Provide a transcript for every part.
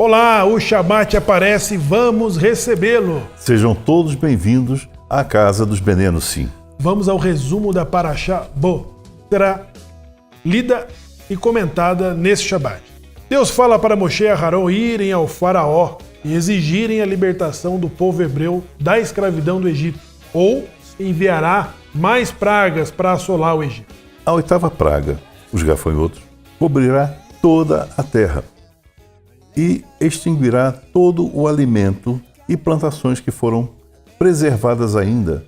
Olá, o Shabat aparece, vamos recebê-lo. Sejam todos bem-vindos à Casa dos Benenos, sim. Vamos ao resumo da Parashá Bo, que será lida e comentada nesse Shabat. Deus fala para Moshe e Aharon irem ao faraó e exigirem a libertação do povo hebreu da escravidão do Egito, ou enviará mais pragas para assolar o Egito. A oitava praga, os gafanhotos, cobrirá toda a terra e extinguirá todo o alimento e plantações que foram preservadas ainda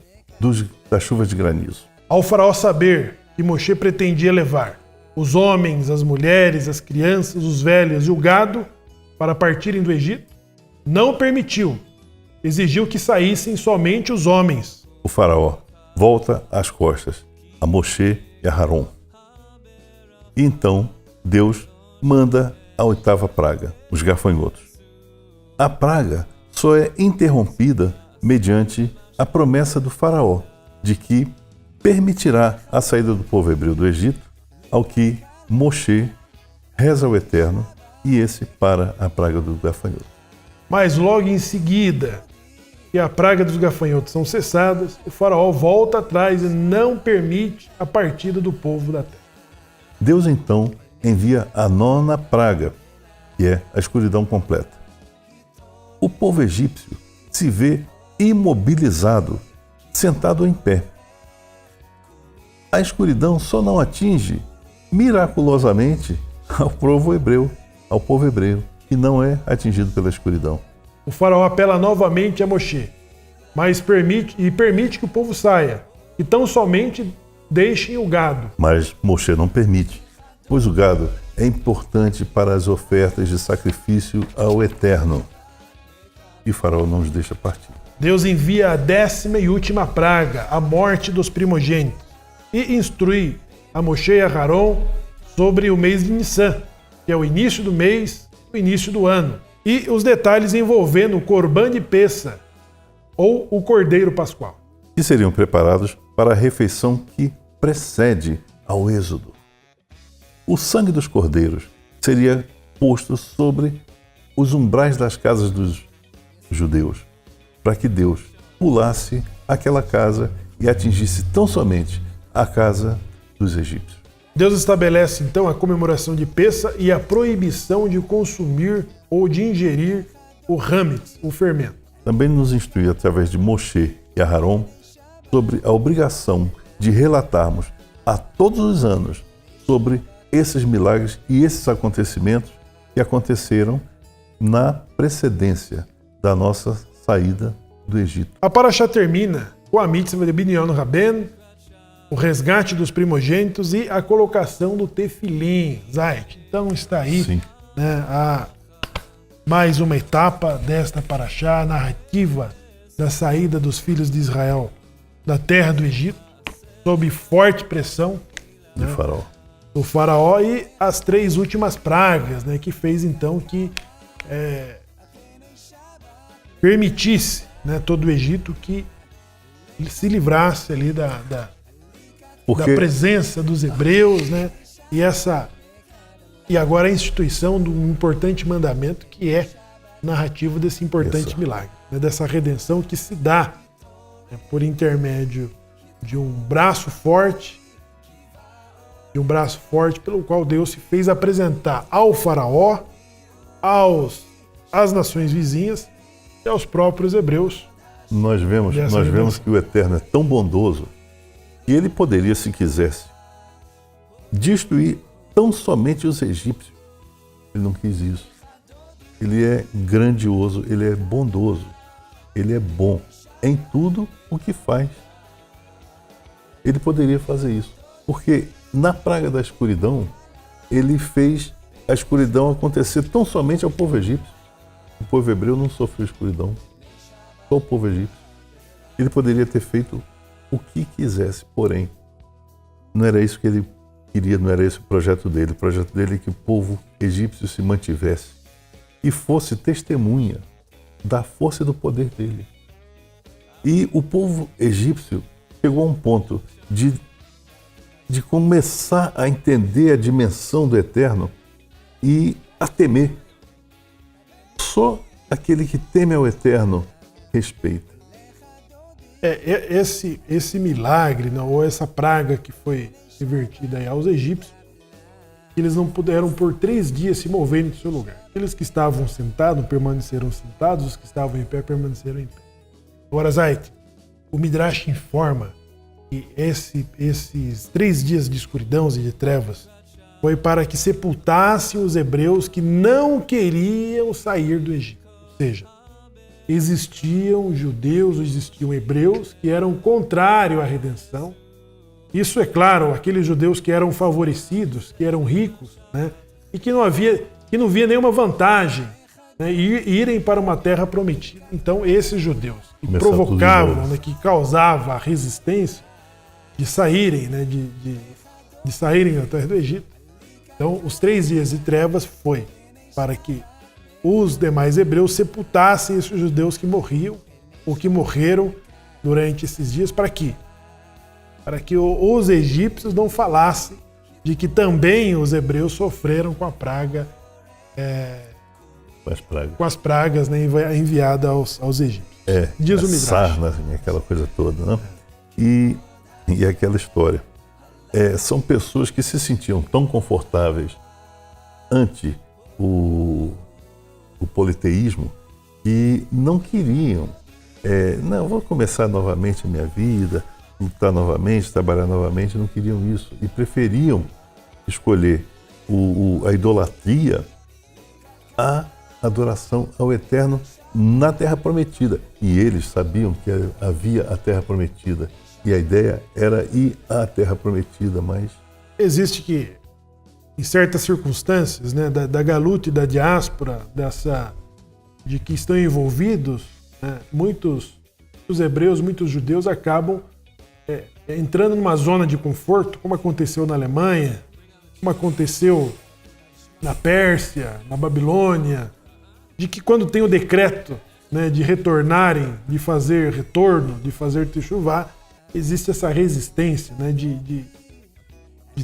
das chuvas de granizo. Ao faraó saber que Moshe pretendia levar os homens, as mulheres, as crianças, os velhos e o gado para partirem do Egito, não permitiu. Exigiu que saíssem somente os homens. O faraó volta as costas a Moshe e a Aharon. E então Deus manda a oitava praga, os gafanhotos. A praga só é interrompida mediante a promessa do faraó de que permitirá a saída do povo hebreu do Egito, ao que Moshe reza ao Eterno e esse para a praga dos gafanhotos. Mas logo em seguida que a praga dos gafanhotos são cessadas, o faraó volta atrás e não permite a partida do povo da terra. Deus então envia a nona praga, que é a escuridão completa. O povo egípcio se vê imobilizado, sentado em pé. A escuridão só não atinge miraculosamente ao povo hebreu, que não é atingido pela escuridão. O faraó apela novamente a Moshe, mas permite que o povo saia, e tão somente deixem o gado. Mas Moshe não permite, pois o gado é importante para as ofertas de sacrifício ao Eterno. E o faraó não os deixa partir. Deus envia a 10ª e última praga, a morte dos primogênitos, e instrui a Moshe e a Aharon sobre o mês de Nissan, que é o início do mês, o início do ano, e os detalhes envolvendo o Corban de Pessa, ou o Cordeiro Pascual. Que seriam preparados para a refeição que precede ao êxodo. O sangue dos cordeiros seria posto sobre os umbrais das casas dos judeus, para que Deus pulasse aquela casa e atingisse tão somente a casa dos egípcios. Deus estabelece então a comemoração de Pessa e a proibição de consumir ou de ingerir o hametz, o fermento. Também nos instrui através de Moshe e Aharon sobre a obrigação de relatarmos a todos os anos sobre esses milagres e esses acontecimentos que aconteceram na precedência da nossa saída do Egito. A Parashá termina com a mitzvah de Binyan Raben, o resgate dos primogênitos e a colocação do tefilim, Zayt. Então está aí, né, mais uma etapa desta Parashá, a narrativa da saída dos filhos de Israel da terra do Egito, sob forte pressão do faraó e as 3 últimas pragas, né, que fez então que permitisse, né, todo o Egito que se livrasse ali da presença dos hebreus, né, e agora a instituição de um importante mandamento que é narrativo desse importante milagre, né, dessa redenção que se dá, né, por intermédio de um braço forte, pelo qual Deus se fez apresentar ao faraó, às nações vizinhas e aos próprios hebreus. Nós vemos que o Eterno é tão bondoso que ele poderia, se quisesse, destruir tão somente os egípcios. Ele não quis isso. Ele é grandioso, ele é bondoso, ele é bom em tudo o que faz. Ele poderia fazer isso, porque na praga da escuridão, ele fez a escuridão acontecer tão somente ao povo egípcio. O povo hebreu não sofreu escuridão, só o povo egípcio. Ele poderia ter feito o que quisesse, porém, não era isso que ele queria, não era esse o projeto dele. O projeto dele é que o povo egípcio se mantivesse e fosse testemunha da força e do poder dele. E o povo egípcio chegou a um ponto de começar a entender a dimensão do Eterno e a temer. só aquele que teme ao Eterno respeita. Esse milagre, não, ou essa praga que foi revertida aí aos egípcios, eles não puderam por 3 dias se mover do seu lugar. Aqueles que estavam sentados permaneceram sentados, os que estavam em pé permaneceram em pé. Agora, Zait, o Midrash informa que esses 3 dias de escuridão e de trevas foi para que sepultassem os hebreus que não queriam sair do Egito. Ou seja, existiam judeus, existiam hebreus que eram contrários à redenção. Isso, é claro, aqueles judeus que eram favorecidos, que eram ricos, né, e que não via nenhuma vantagem, né, irem para uma terra prometida. Então, esses judeus que provocavam, né, que causavam a resistência de saírem, né, de saírem da terra do Egito. Então, os 3 dias de trevas foi para que os demais hebreus sepultassem esses judeus que morriam ou que morreram durante esses dias. Para quê? Para que os egípcios não falassem de que também os hebreus sofreram com a praga, com as pragas, né, enviadas aos egípcios. Diz o Midrash. Sarna, aquela coisa toda, né? E aquela história. São pessoas que se sentiam tão confortáveis ante o politeísmo que não queriam. Não, vou começar novamente a minha vida, lutar novamente, trabalhar novamente, não queriam isso. E preferiam escolher a idolatria à adoração ao Eterno na Terra Prometida. E eles sabiam que havia a Terra Prometida. E a ideia era ir à Terra Prometida, mas... Existe que, em certas circunstâncias, né, da galuta e da diáspora, de que estão envolvidos, né, muitos hebreus, muitos judeus acabam entrando numa zona de conforto, como aconteceu na Alemanha, como aconteceu na Pérsia, na Babilônia, de que quando tem o decreto, né, de retornarem, de fazer retorno, de fazer techuvá, existe essa resistência, né, de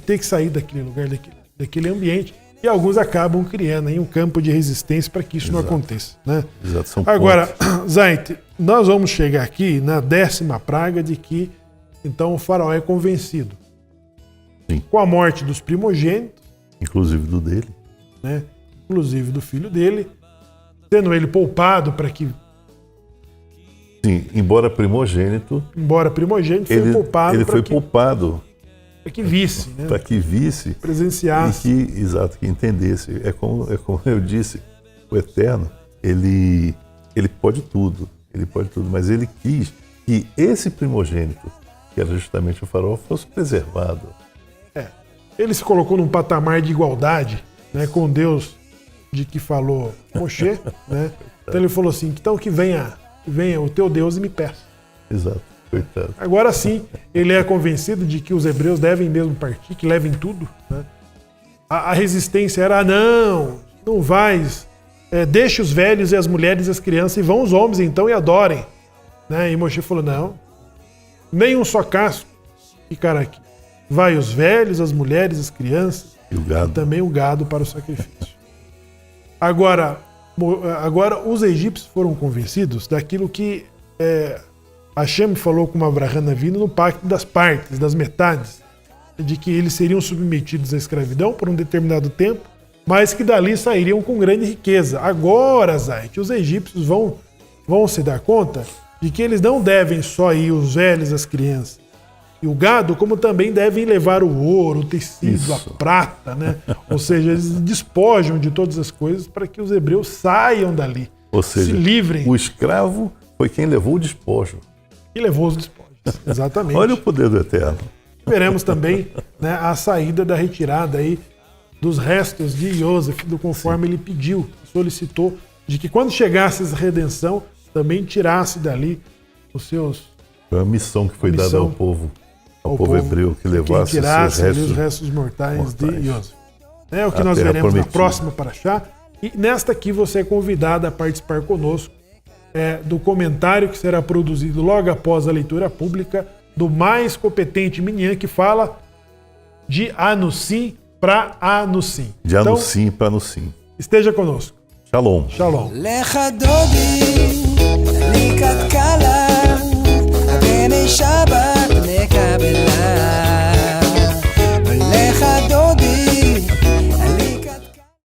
ter que sair daquele lugar, daquele ambiente, e alguns acabam criando aí um campo de resistência para que isso não aconteça. Né? Exato, agora, Zait, nós vamos chegar aqui na 10ª praga de que então o faraó é convencido. Sim. Com a morte dos primogênitos, inclusive do dele, né, inclusive do filho dele, tendo ele poupado para que... Sim, embora primogênito, foi poupado. Ele foi poupado para que visse, né? Para que visse, presenciasse. E que entendesse. É como eu disse, o Eterno, ele pode tudo, mas ele quis que esse primogênito, que era justamente o faraó, fosse preservado. Ele se colocou num patamar de igualdade, né, com Deus, de que falou Moshe, né? Então ele falou assim, então que venha o teu Deus e me peça. Exato, coitado. Agora sim, ele é convencido de que os hebreus devem mesmo partir, que levem tudo. Né? A resistência era, não vais, deixe os velhos e as mulheres e as crianças e vão os homens então e adorem. Né? E Moshe falou, não, nem um só casco ficará aqui. Vai os velhos, as mulheres, as crianças e o gado. E também o gado para o sacrifício. Agora os egípcios foram convencidos daquilo que Hashem falou com Abraham Avinu no pacto das partes, das metades, de que eles seriam submetidos à escravidão por um determinado tempo, mas que dali sairiam com grande riqueza. Agora, Zait, os egípcios vão se dar conta de que eles não devem só ir os velhos, as crianças e o gado, como também devem levar o ouro, o tecido, a prata, né? Ou seja, eles despojam de todas as coisas para que os hebreus saiam dali, ou seja, se livrem. O escravo foi quem levou o despojo. E levou os despojos, exatamente. Olha o poder do Eterno. Veremos também, né, a saída da retirada aí dos restos de Yosef, do conforme ele pediu, solicitou, de que quando chegasse essa redenção, também tirasse dali os seus... Foi uma missão que foi dada ao povo hebreu, que levasse os restos mortais de Yosef. É o que nós veremos na próxima Parashá. E nesta aqui você é convidado a participar conosco do comentário que será produzido logo após a leitura pública do mais competente Minyan, que fala de Anussim para Anussim. De Anussim para Anussim. Esteja conosco. Shalom. Shalom. לך דודי, לי כלכלה